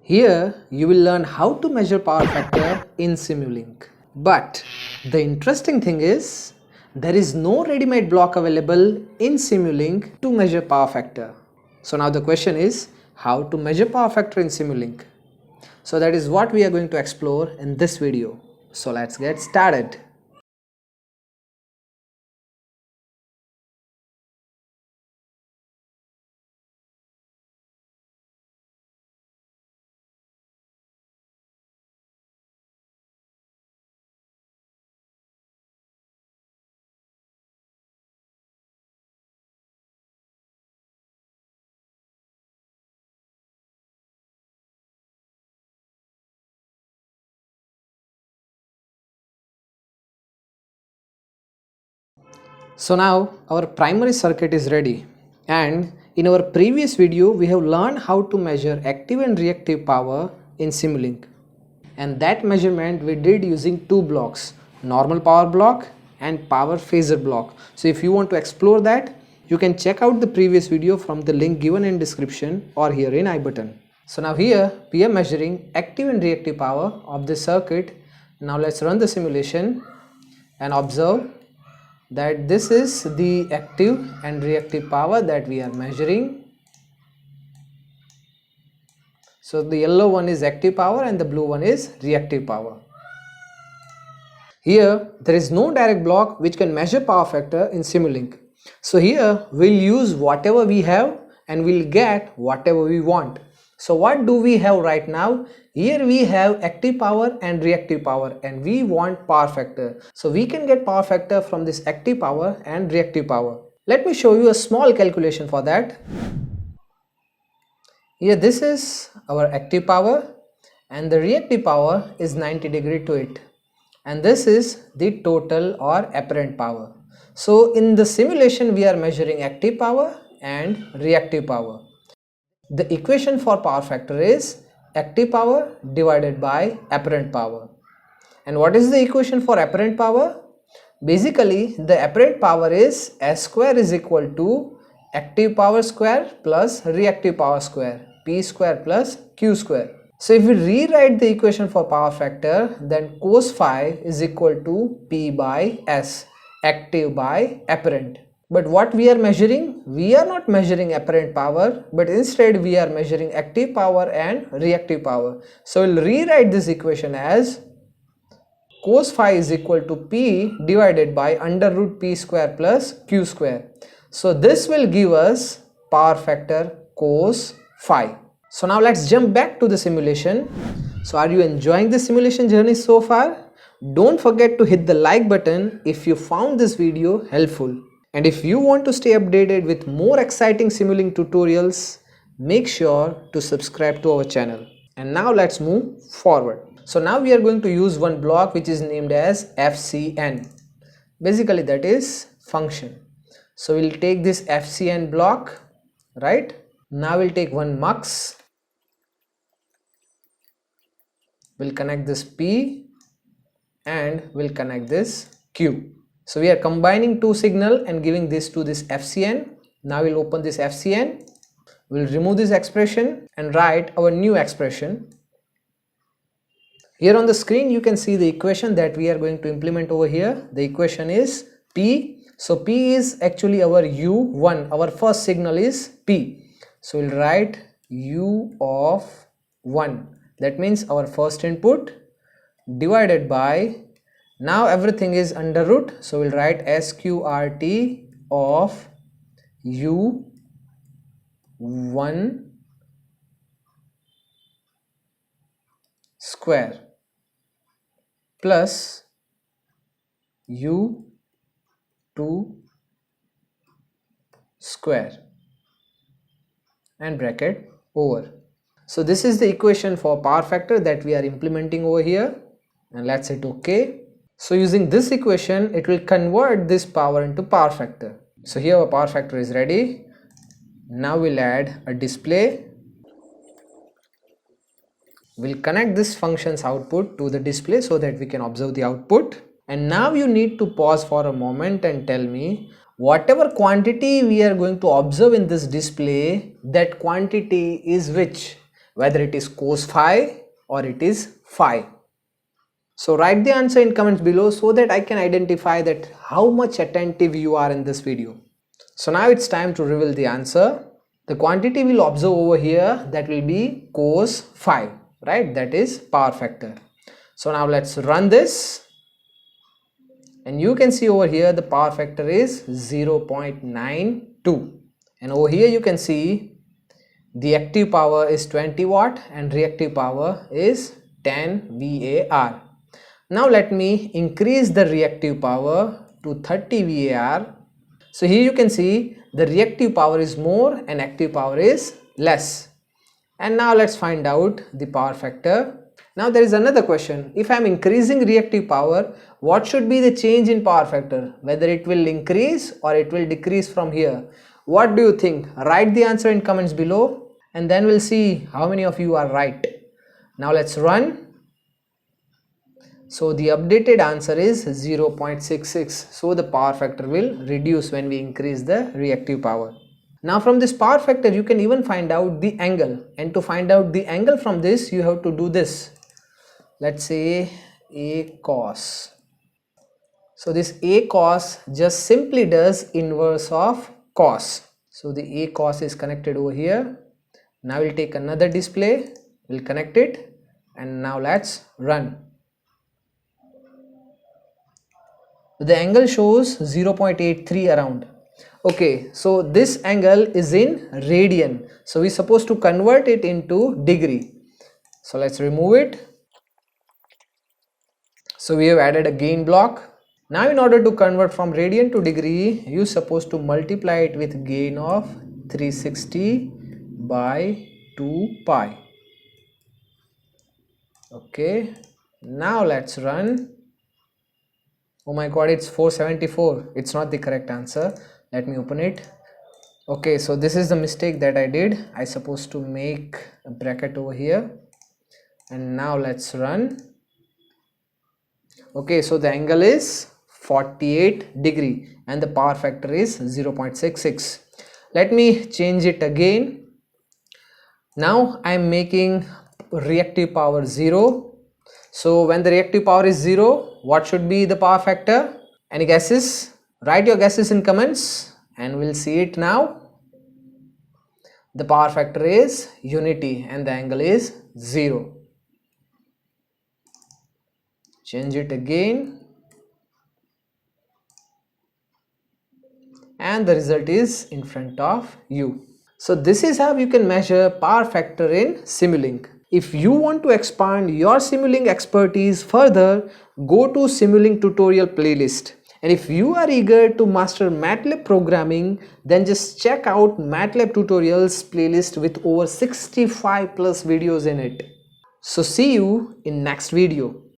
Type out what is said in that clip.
Here you will learn how to measure power factor in Simulink. But the interesting thing is there is no ready-made block available in Simulink to measure power factor. So now the question is how to measure power factor in Simulink. So that is what we are going to explore in this video. So let's get started. So now our primary circuit is ready, and in our previous video we have learned how to measure active and reactive power in Simulink, and that measurement we did using two blocks, normal power block and power phasor block. So if you want to explore that, you can check out the previous video from the link given in description or here in I button. So now here we are measuring active and reactive power of this circuit. Now let's run the simulation and observe that this is the active and reactive power that we are measuring. So the yellow one is active power and the blue one is reactive power. Here there is no direct block which can measure power factor in Simulink. So here we'll use whatever we have and we'll get whatever we want. So what do we have right now? Here we have active power and reactive power, and we want power factor. So we can get power factor from this active power and reactive power. Let me show you a small calculation for that. Here this is our active power and the reactive power is 90 degree to it. And this is the total or apparent power. So in the simulation we are measuring active power and reactive power. The equation for power factor is active power divided by apparent power. And what is the equation for apparent power? Basically the apparent power is S square is equal to active power square plus reactive power square, P square plus Q square. So if we rewrite the equation for power factor, then cos phi is equal to P by S, active by apparent. But what we are measuring? We are not measuring apparent power, but instead we are measuring active power and reactive power. So we'll rewrite this equation as cos phi is equal to P divided by under root P square plus Q square. So this will give us power factor cos phi. So now let's jump back to the simulation. So are you enjoying the simulation journey so far? Don't forget to hit the like button if you found this video helpful. And if you want to stay updated with more exciting Simulink tutorials, make sure to subscribe to our channel. And now let's move forward. So now we are going to use one block which is named as FCN. Basically that is function. So we'll take this FCN block, right? Now we'll take one mux. We'll connect this P and we'll connect this Q. So we are combining two signal and giving this to this FCN. Now we'll open this FCN. We'll remove this expression and write our new expression. Here on the screen you can see the equation that we are going to implement over here. The equation is P. So P is actually our U1. Our first signal is P. So we'll write U of 1. That means our first input divided by, now everything is under root, so we'll write SQRT of U1 square plus U2 square and bracket over. So this is the equation for power factor that we are implementing over here, and let's hit OK. So using this equation, it will convert this power into power factor. So here our power factor is ready. Now we'll add a display. We'll connect this function's output to the display so that we can observe the output. And now you need to pause for a moment and tell me whatever quantity we are going to observe in this display, that quantity is which? whether it is cos phi or it is phi. So write the answer in comments below so that I can identify that how much attentive you are in this video. So now it's time to reveal the answer. The quantity we'll observe over here, that will be cos phi, right? That is power factor. So now let's run this, and you can see over here the power factor is 0.92, and over here you can see the active power is 20 watt and reactive power is 10 VAR. Now let me increase the reactive power to 30 VAR. So here you can see the reactive power is more and active power is less. And now let's find out the power factor. Now there is another question. If I am increasing reactive power, what should be the change in power factor? Whether it will increase or it will decrease from here. What do you think? Write the answer in comments below, and then we'll see how many of you are right. Now let's run. So the updated answer is 0.66. So the power factor will reduce when we increase the reactive power. Now from this power factor you can even find out the angle, and to find out the angle from this you have to do this. Let's say ACOS. So this ACOS just simply does inverse of cos. So the ACOS is connected over here. Now we'll take another display, we'll connect it, and now let's run. The angle shows 0.83 around. Okay, so this angle is in radian, so we're supposed to convert it into degree. So let's remove it. So we have added a gain block. Now in order to convert from radian to degree, you're supposed to multiply it with gain of 360 by 2 pi. Okay, now let's run. Oh my god, it's 474. It's not the correct answer. Let me open it. Okay, so this is the mistake that I did. I supposed to make a bracket over here. And now let's run. Okay, so the angle is 48 degree and the power factor is 0.66. Let me change it again. Now I am making reactive power 0. So when the reactive power is 0, what should be the power factor? Any guesses? Write your guesses in comments and we'll see it now. The power factor is unity and the angle is 0. Change it again. And the result is in front of you. So this is how you can measure power factor in Simulink. If you want to expand your Simulink expertise further, go to Simulink tutorial playlist. And if you are eager to master Matlab programming, then just check out Matlab tutorials playlist with over 65 plus videos in it. So see you in next video.